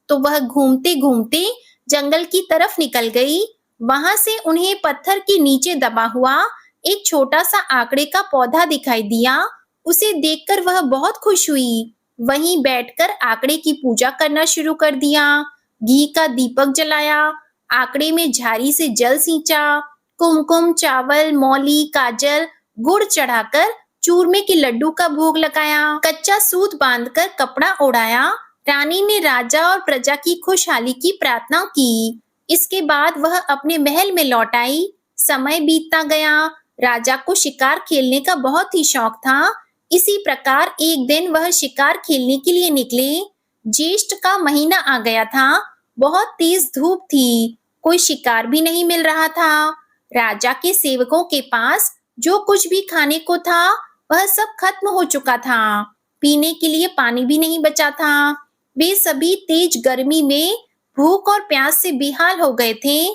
[SPEAKER 1] तो वह घूमते घूमते जंगल की तरफ निकल गई। वहां से उन्हें पत्थर के नीचे दबा हुआ एक छोटा सा आंकड़े का पौधा दिखाई दिया। उसे देखकर वह बहुत खुश हुई। वहीं बैठकर आंकड़े की पूजा करना शुरू कर दिया। घी का दीपक जलाया, आंकड़े में झारी से जल सींचा, कुमकुम, चावल, मौली, काजल, गुड़ चढ़ाकर चूरमे के लड्डू का भोग लगाया, कच्चा सूत बांधकर कपड़ा ओढ़ाया। रानी ने राजा और प्रजा की खुशहाली की प्रार्थना की। इसके बाद वह अपने महल में लौट आई। समय बीतता गया। राजा को शिकार खेलने का बहुत ही शौक था। इसी प्रकार एक दिन वह शिकार खेलने के लिए निकले। ज्येष्ठ का महीना आ गया था। बहुत तेज धूप थी। कोई शिकार भी नहीं मिल रहा था। राजा के सेवकों के पास जो कुछ भी खाने को था वह सब खत्म हो चुका था। पीने के लिए पानी भी नहीं बचा था। वे सभी तेज गर्मी में भूख और प्यास से बेहाल हो गए थे।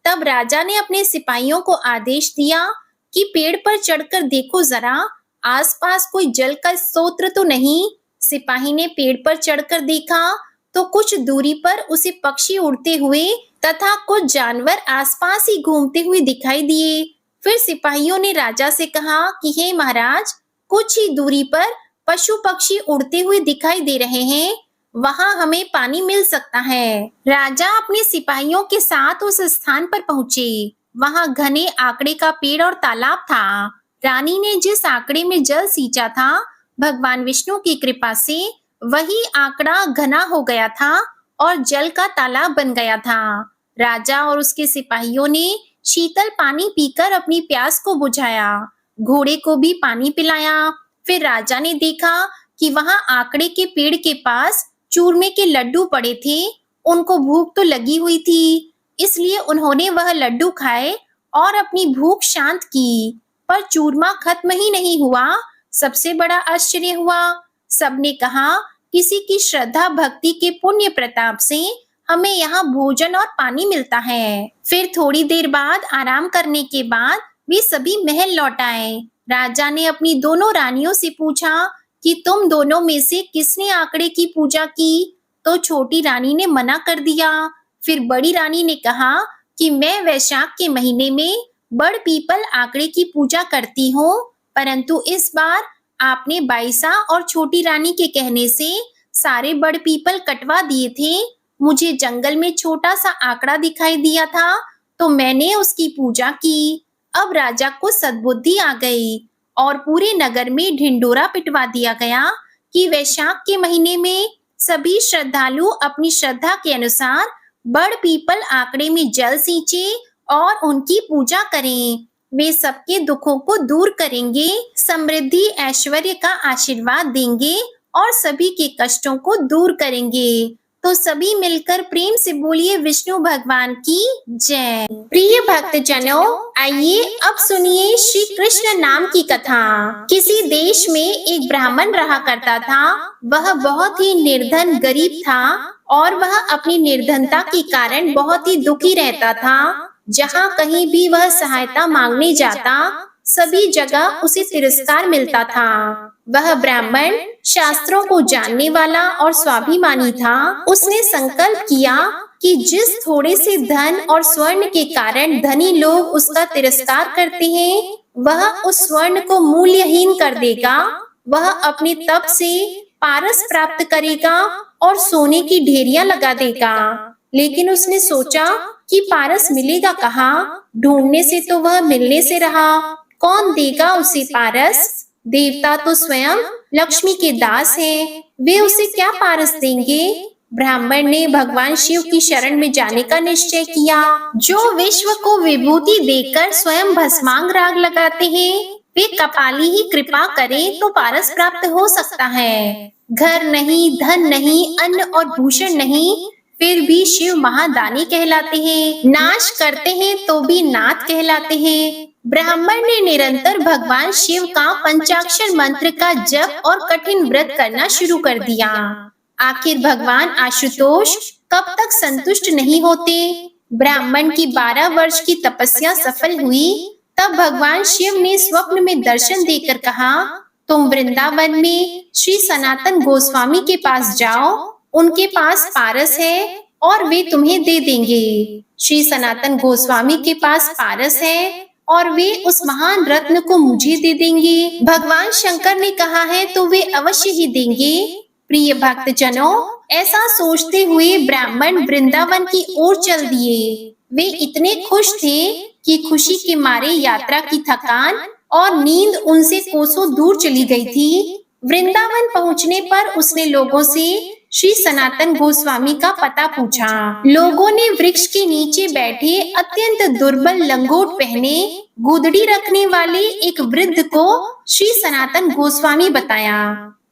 [SPEAKER 1] तब राजा ने अपने सिपाहियों को आदेश दिया कि पेड़ पर चढ़कर देखो जरा, आसपास कोई जल का स्रोत तो नहीं। सिपाही ने पेड़ पर चढ़कर देखा तो कुछ दूरी पर उसे पक्षी उड़ते हुए तथा कुछ जानवर आसपास ही घूमते हुए दिखाई दिए। फिर सिपाहियों ने राजा से कहा कि हे महाराज, कुछ ही दूरी पर पशु पक्षी उड़ते हुए दिखाई दे रहे हैं, वहां हमें पानी मिल सकता है। राजा अपने सिपाहियों के साथ उस स्थान पर पहुंचे। वहां घने आंकड़े का पेड़ और तालाब था। रानी ने जिस आंकड़े में जल सींचा था, भगवान विष्णु की कृपा से वही आंकड़ा घना हो गया था और जल का तालाब बन गया था। राजा और उसके सिपाहियों ने शीतल पानी पीकर अपनी प्यास को बुझाया। घोड़े को भी पानी पिलाया। फिर राजा ने देखा कि वहां आंकड़े के पेड़ के पास चूरमे के लड्डू पड़े थे। उनको भूख तो लगी हुई थी, इसलिए उन्होंने वह लड्डू खाए और अपनी भूख शांत की। पर चूरमा खत्म ही नहीं हुआ। सबसे बड़ा आश्चर्य हुआ। सबने कहा, किसी की श्रद्धा भक्ति के पुण्य प्रताप से हमें यहाँ भोजन और पानी मिलता है। फिर थोड़ी देर बाद आराम करने के बाद वे सभी महल लौट आए। राजा ने अपनी दोनों रानियों से पूछा कि तुम दोनों में से किसने आंकड़े की पूजा की? तो छोटी रानी ने मना कर दिया। फिर बड़ी रानी ने कहा कि मैं वैशाख के महीने में बड़ पीपल आंकड़े की पूजा करती हूँ, परंतु इस बार आपने बाईसा और छोटी रानी के कहने से सारे बड़ पीपल कटवा दिए थे। मुझे जंगल में छोटा सा आंकड़ा दिखाई दिया था तो मैंने उसकी पूजा की। अब राजा को सद्बुद्धि आ गई और पूरे नगर में ढिंडोरा पिटवा दिया गया कि वैशाख के महीने में सभी श्रद्धालु अपनी श्रद्धा के अनुसार बड़ पीपल आंकड़े में जल सींचे और उनकी पूजा करें। वे सबके दुखों को दूर करेंगे, समृद्धि ऐश्वर्य का आशीर्वाद देंगे और सभी के कष्टों को दूर करेंगे। तो सभी मिलकर प्रेम से बोलिए विष्णु भगवान की जय। प्रिय भक्तजनों, आइए अब सुनिए श्री कृष्ण नाम की कथा। किसी देश में एक ब्राह्मण रहा करता था। वह बहुत ही निर्धन गरीब था और वह अपनी निर्धनता के कारण बहुत ही दुखी रहता था। जहाँ कहीं भी वह सहायता मांगने जाता, सभी जगह उसे तिरस्कार मिलता था। वह ब्राह्मण शास्त्रों को जानने वाला और स्वाभिमानी था। उसने संकल्प किया कि जिस थोड़े से धन और स्वर्ण के कारण धनी लोग उसका तिरस्कार करते हैं, वह उस स्वर्ण को मूल्यहीन कर देगा। वह अपने तप से पारस प्राप्त करेगा और सोने की ढेरियां लगा देगा। लेकिन उसने सोचा कि पारस मिलेगा कहाँ? ढूंढने से तो वह मिलने से रहा। कौन देगा उसे पारस? देवता तो स्वयं लक्ष्मी के दास हैं। वे उसे क्या पारस देंगे? ब्राह्मण ने भगवान शिव की शरण में जाने का निश्चय किया। जो विश्व को विभूति देकर स्वयं भस्मांग राग लगाते हैं, वे कपाली ही कृपा करें तो पारस प्राप्त हो सकता है। घर नहीं, धन नहीं, अन्न और भूषण नहीं, फिर भी शिव महादानी कहलाते हैं। नाश करते हैं तो भी नाथ कहलाते हैं। ब्राह्मण ने निरंतर भगवान शिव का पंचाक्षर मंत्र का जप और कठिन व्रत करना शुरू कर दिया। आखिर भगवान आशुतोष कब तक संतुष्ट नहीं होते। ब्राह्मण की 12 वर्ष की तपस्या सफल हुई। तब भगवान शिव ने स्वप्न में दर्शन देकर कहा, तुम वृंदावन में श्री सनातन गोस्वामी के पास जाओ। उनके पास पारस है और वे तुम्हें दे देंगे। श्री सनातन गोस्वामी के पास पारस है और वे उस महान रत्न को मुझे दे देंगे। भगवान शंकर ने कहा है तो वे अवश्य ही देंगे। प्रिय भक्तजनों, ऐसा सोचते हुए ब्राह्मण वृंदावन की ओर चल दिए। वे इतने खुश थे कि खुशी के मारे यात्रा की थकान और नींद उनसे कोसों दूर चली गई थी। वृंदावन पहुंचने पर उसने लोगों से श्री सनातन गोस्वामी का पता पूछा। लोगों ने वृक्ष के नीचे बैठे अत्यंत दुर्बल लंगोट पहने गुदड़ी रखने वाले एक वृद्ध को श्री सनातन गोस्वामी बताया।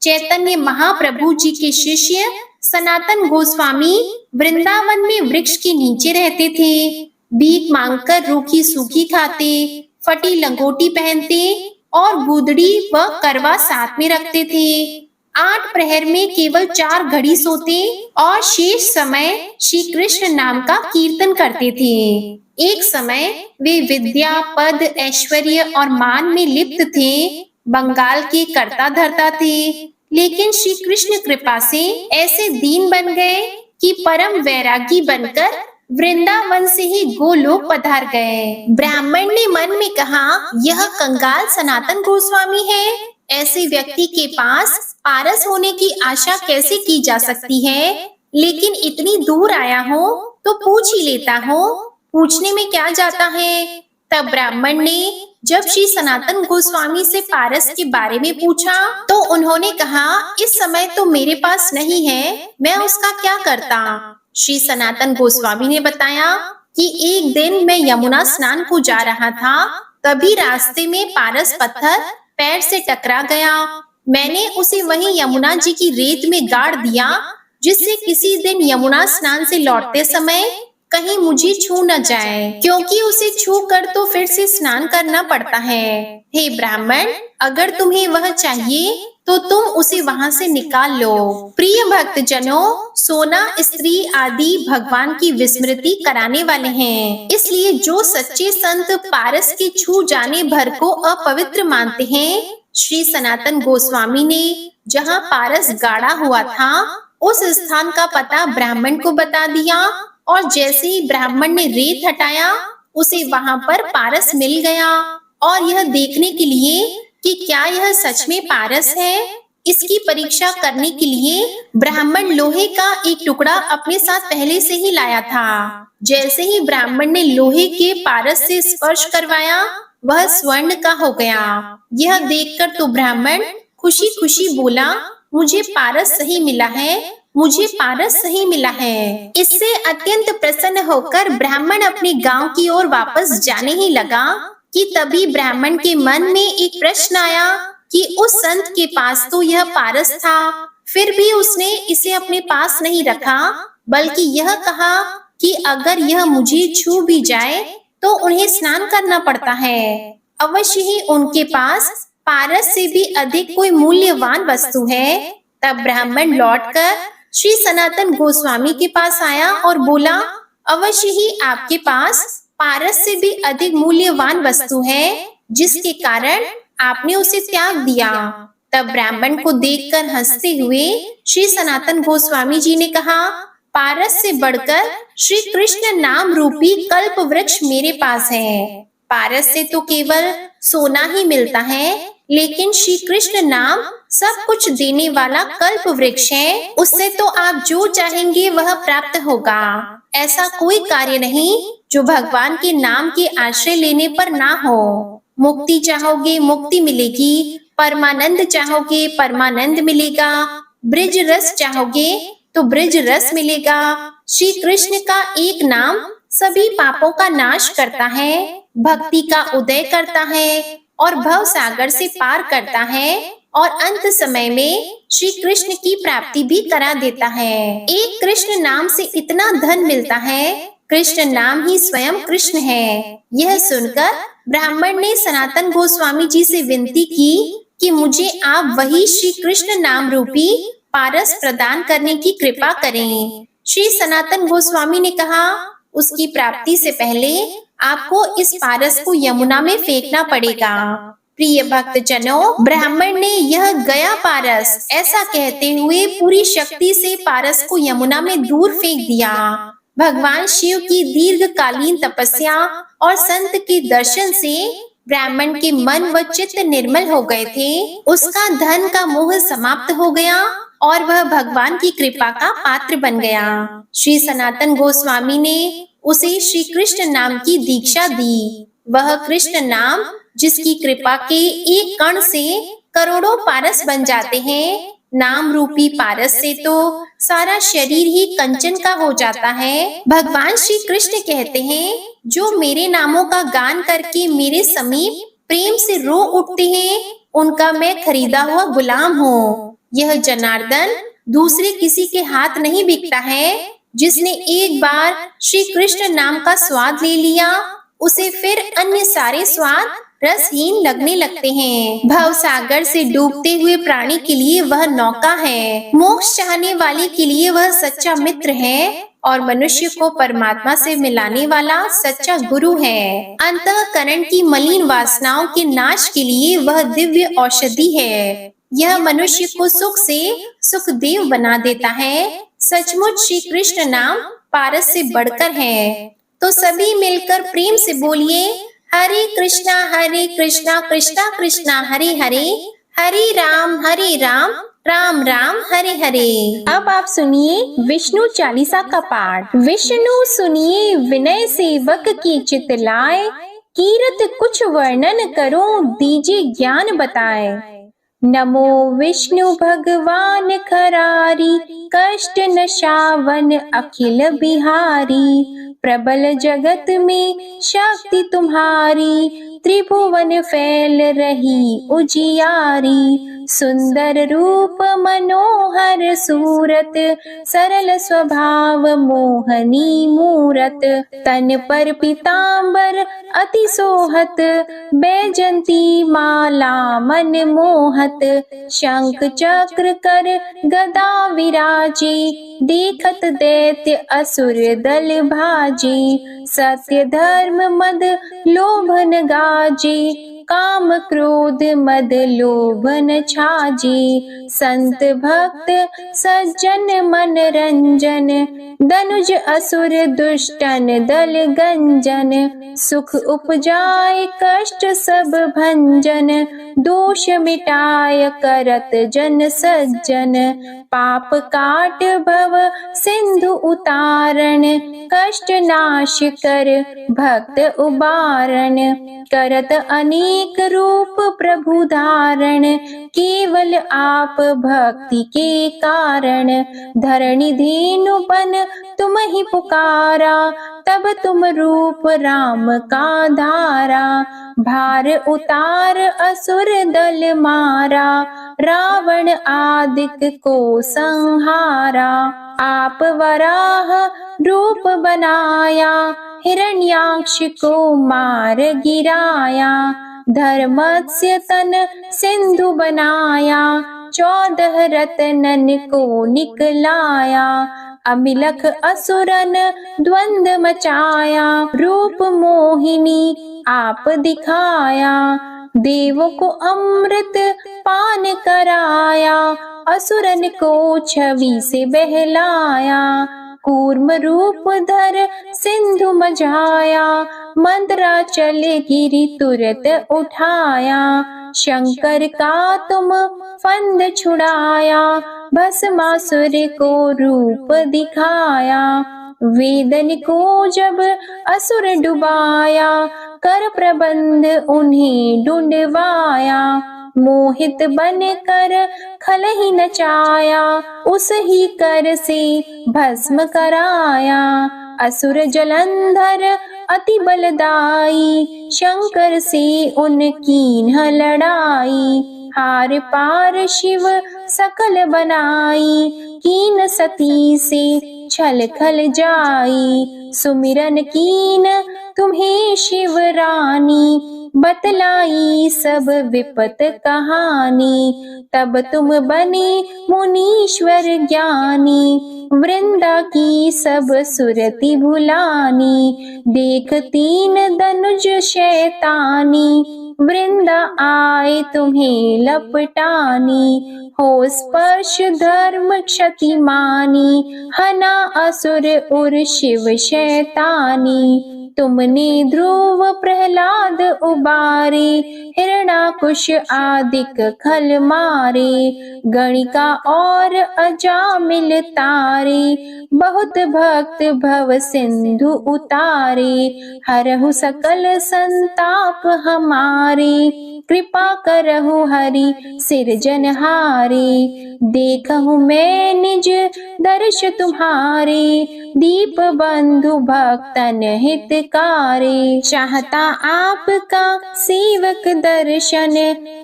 [SPEAKER 1] चैतन्य महाप्रभु जी के शिष्य सनातन गोस्वामी वृंदावन में वृक्ष के नीचे रहते थे। भीख मांगकर रूखी सूखी खाते, फटी लंगोटी पहनते और गुदड़ी व करवा साथ में रखते थे। 8 प्रहर में केवल 4 घड़ी सोते और शेष समय श्री कृष्ण नाम का कीर्तन करते थे। एक समय वे विद्या, पद, ऐश्वर्य और मान में लिप्त थे। बंगाल के कर्ता धर्ता थे, लेकिन श्री कृष्ण कृपा से ऐसे दीन बन गए कि परम वैरागी बनकर वृंदावन से ही गोलोक पधार गए। ब्राह्मण ने मन में कहा, यह कंगाल सनातन गोस्वामी है। ऐसे व्यक्ति के पास पारस होने की आशा कैसे की जा सकती है? लेकिन इतनी दूर आया हो तो पूछ ही लेता हूँ। पूछने में क्या जाता है? तब ब्राह्मण ने जब श्री सनातन गोस्वामी से पारस के बारे में पूछा तो उन्होंने कहा, इस समय तो मेरे पास नहीं है, मैं उसका क्या करता? श्री सनातन गोस्वामी ने बताया कि एक दिन मैं यमुना स्नान को जा रहा था, तभी रास्ते में पारस पत्थर पैर से टकरा गया। मैंने उसे वहीं यमुना जी की रेत में गाड़ दिया, जिससे किसी दिन यमुना स्नान से लौटते समय कहीं मुझे छू न जाए, क्योंकि उसे छू कर तो फिर से स्नान करना पड़ता है। हे ब्राह्मण, अगर तुम्हें वह चाहिए तो तुम उसे वहां से निकाल लो। प्रिय भक्तजनों, सोना, स्त्री आदि भगवान की विस्मृति कराने वाले हैं। इसलिए जो सच्चे संत पारस के छू जाने भर को अपवित्र मानते हैं, श्री सनातन गोस्वामी ने जहाँ पारस गाड़ा हुआ था उस स्थान का पता ब्राह्मण को बता दिया और जैसे ही ब्राह्मण ने रेत हटाया उसे वहां पर पारस मिल गया। और यह देखने के लिए कि क्या यह सच में पारस है, इसकी परीक्षा करने के लिए ब्राह्मण लोहे का एक टुकड़ा अपने साथ पहले से ही लाया था। जैसे ही ब्राह्मण ने लोहे के पारस से स्पर्श करवाया, वह स्वर्ण का हो गया। यह देखकर तो ब्राह्मण खुशी खुशी बोला, मुझे पारस सही मिला है, मुझे पारस सही मिला है। इससे अत्यंत प्रसन्न होकर ब्राह्मण अपने गांव की ओर वापस जाने ही लगा कि तभी ब्राह्मण के मन में एक प्रश्न आया कि उस संत के पास तो यह पारस था, फिर भी उसने इसे अपने पास नहीं रखा, बल्कि यह कहा कि अगर यह मुझे छू भी जाए तो उन्हें स्नान करना पड़ता है। अवश्य ही उनके पास पारस से भी अधिक कोई मूल्यवान वस्तु है। तब ब्राह्मण लौटकर श्री सनातन गोस्वामी के पास आया और बोला, अवश्य ही आपके पास पारस से भी अधिक मूल्यवान वस्तु है, जिसके कारण आपने उसे त्याग दिया। तब ब्राह्मण को देखकर हंसते हुए श्री सनातन गोस्वामी जी ने कहा, पारस से बढ़कर श्री कृष्ण नाम रूपी कल्प वृक्ष मेरे पास है। पारस से तो केवल सोना ही मिलता है, लेकिन श्री कृष्ण नाम सब कुछ देने वाला कल्प वृक्ष है। उससे तो आप जो चाहेंगे वह प्राप्त होगा। ऐसा कोई कार्य नहीं जो भगवान के नाम के आश्रय लेने पर ना हो। मुक्ति चाहोगे मुक्ति मिलेगी, परमानंद चाहोगे परमानंद मिलेगा, ब्रिज रस चाहोगे तो ब्रिज रस मिलेगा। श्री कृष्ण का एक नाम सभी पापों का नाश करता है, भक्ति का उदय करता है और भव सागर से पार करता है और अंत समय में श्री कृष्ण की प्राप्ति भी करा देता है। एक कृष्ण नाम से इतना धन मिलता है, कृष्ण नाम ही स्वयं कृष्ण है। यह सुनकर ब्राह्मण ने सनातन गोस्वामी जी से विनती की कि मुझे आप वही श्री कृष्ण नाम रूपी पारस प्रदान करने की कृपा करें। श्री सनातन गोस्वामी ने कहा, उसकी प्राप्ति से पहले आपको इस पारस को यमुना में फेंकना पड़ेगा। प्रिय भक्त जनों, ब्राह्मण ने यह गया पारस ऐसा कहते हुए पूरी शक्ति से पारस को यमुना में दूर फेंक दिया। भगवान शिव की दीर्घकालीन तपस्या और संत के दर्शन से ब्राह्मण के मन व चित्त निर्मल हो गए थे। उसका धन का मोह समाप्त हो गया और वह भगवान की कृपा का पात्र बन गया। श्री सनातन गोस्वामी ने उसे श्री कृष्ण नाम की दीक्षा दी। वह कृष्ण नाम जिसकी कृपा के एक कण से करोड़ों पारस बन जाते हैं। नाम रूपी पारस से तो सारा शरीर ही कंचन का हो जाता है। भगवान श्री कृष्ण कहते हैं, जो मेरे नामों का गान करके मेरे समीप प्रेम से रो उठते हैं, उनका मैं खरीदा हुआ गुलाम हूँ। यह जनार्दन दूसरे किसी के हाथ नहीं बिकता है। जिसने एक बार श्री कृष्ण नाम का स्वाद ले लिया, उसे फिर अन्य सारे स्वाद रसहीन लगने लगते हैं। भव सागर से डूबते हुए प्राणी के लिए वह नौका है, मोक्ष चाहने वाले के लिए वह सच्चा मित्र है और मनुष्य को परमात्मा से मिलाने वाला सच्चा गुरु है। अंतःकरण की मलिन वासनाओं के नाश के लिए वह दिव्य औषधि है। यह मनुष्य को सुख से सुखदेव बना देता है। सचमुच श्री कृष्ण नाम पारस से बढ़कर है। तो सभी मिलकर प्रेम से बोलिए, हरे कृष्णा कृष्णा कृष्णा हरे हरे, हरे राम राम राम हरे हरे। अब आप सुनिए विष्णु चालीसा का पाठ। विष्णु सुनिए विनय सेवक की चित लाए, कीरत कुछ वर्णन करो दीजिए ज्ञान बताए। नमो विष्णु भगवान खरारी, कष्ट नशावन अखिल बिहारी। प्रबल जगत में शक्ति तुम्हारी, त्रिभुवन फैल रही उजियारी। सुंदर रूप मनोहर सूरत, सरल स्वभाव मोहनी मूरत। तन पर पीतांबर अति सोहत, बैजंती माला मन मोहत। शंख चक्र कर गदा विराजे, देखत दैत्य असुर दल भाजे। सत्य धर्म मद लोभन गाजे, काम क्रोध मद लोभन छाजे। संत भक्त सज्जन मन रंजन, दनुज असुर दुष्टन दल गंजन। सुख उपजाए कष्ट सब भंजन, दोष मिटाय करत जन सज्जन। पाप काट भव सिंधु उतारण, कष्ट नाश कर भक्त उबारण। करत अनेक रूप प्रभु धारण, केवल आप भक्ति के कारण। धरणी धेनु बन तुम ही पुकारा, तब तुम रूप राम का धारा। भार उतार असुर दल मारा, रावण आदिक को संहारा। आप वराह रूप बनाया, हिरण्याक्ष को मार गिराया। धर्मस्य तन सिंधु बनाया, 14 रत्नन को निकलाया। अमिलख असुरन द्वंद मचाया, रूप मोहिनी आप दिखाया। देवों को अमृत पान कराया, असुरन को छवि से बहलाया। कूर्म रूप धर सिंधु मझाया, मंदराचल गिरि तुरत उठाया, शंकर का तुम फंद छुड़ाया, भस्मासुर को रूप दिखाया, वेदन को जब असुर डुबाया, कर प्रबंध उन्हें ढूंढवाया, मोहित बन कर खल ही नचाया, उस ही कर से भस्म कराया, असुर जलंधर अति बलदाई, शंकर से उनकी न लड़ाई, हार पार शिव सकल बनाई, कीन सती से छल खल जाई, सुमिरन कीन तुम्हें शिव रानी, बतलाई सब विपत कहानी, तब तुम बने मुनीश्वर ज्ञानी, वृंदा की सब सुरति भुलानी, देख तीन धनुज शैतानी, वृंदा आए तुम्हें लपटानी, हो स्पर्श धर्म क्षति मानी, हना असुर उर शिव शैतानी, तुमने ध्रुव प्रहलाद उबारे, हिरणाकुश आदिक खल मारे, गणिका और अजामिल तारे, बहुत भक्त भव सिंधु उतारे, हरहु सकल संताप हमारे, कृपा करहु हरि सिरजनहारे, देखहु मैं निज दर्श तुम्हारे, दीप बंधु भक्तन हितकारे, चाहता आपका सेवक दर्शन,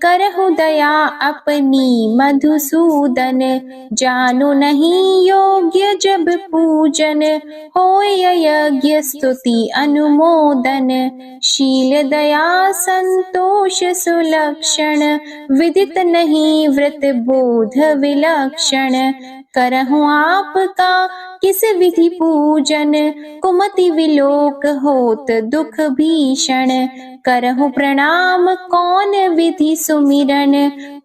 [SPEAKER 1] करहु दया अपनी मधुसूदन, जानो नहीं योग्य जब पूजन, होय यज्ञ स्तुति अनुमोदन, शील दया संतोष सुलक्षण, विदित नहीं व्रत बोध विलक्षण, करहु आपका किस विधि पूजन, कुमति विलोक होत दुख भीषण, करहु प्रणाम कौन विधि सुमिरन,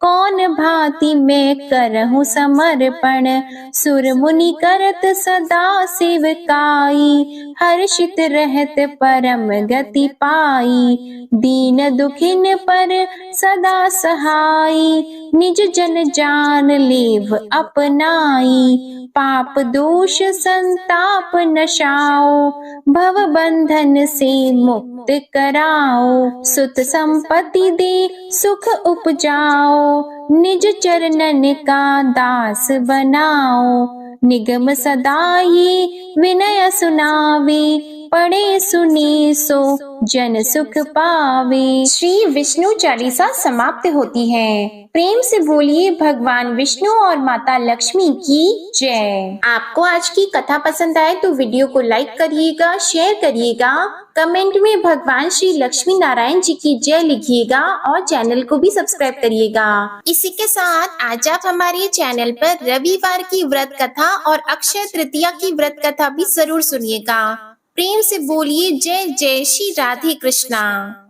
[SPEAKER 1] कौन भांति में करहु समर्पण, सुर मुनि करत सदा सेवकाई, हर्षित रहत परम गति पाई, दीन दुखिन पर सदा सहाई, निज जन जान लेव अपनाई, पाप दोष संताप नशाओ, भव बंधन से मुक्त कराओ, सुत संपत्ति दे सुख उपजाओ, निज चरणन का दास बनाओ, निगम सदा ये विनय सुनावे, पढ़े सुने सो जन सुख पावे। श्री विष्णु चालीसा समाप्त होती है। प्रेम से बोलिए भगवान विष्णु और माता लक्ष्मी की जय। आपको आज की कथा पसंद आए तो वीडियो को लाइक करिएगा, शेयर करिएगा, कमेंट में भगवान श्री लक्ष्मी नारायण जी की जय लिखिएगा और चैनल को भी सब्सक्राइब करिएगा। इसी के साथ आज आप हमारे चैनल पर रविवार की व्रत कथा और अक्षय तृतीया की व्रत कथा भी जरूर सुनिएगा। प्रेम से बोलिए जय जय श्री राधे कृष्णा।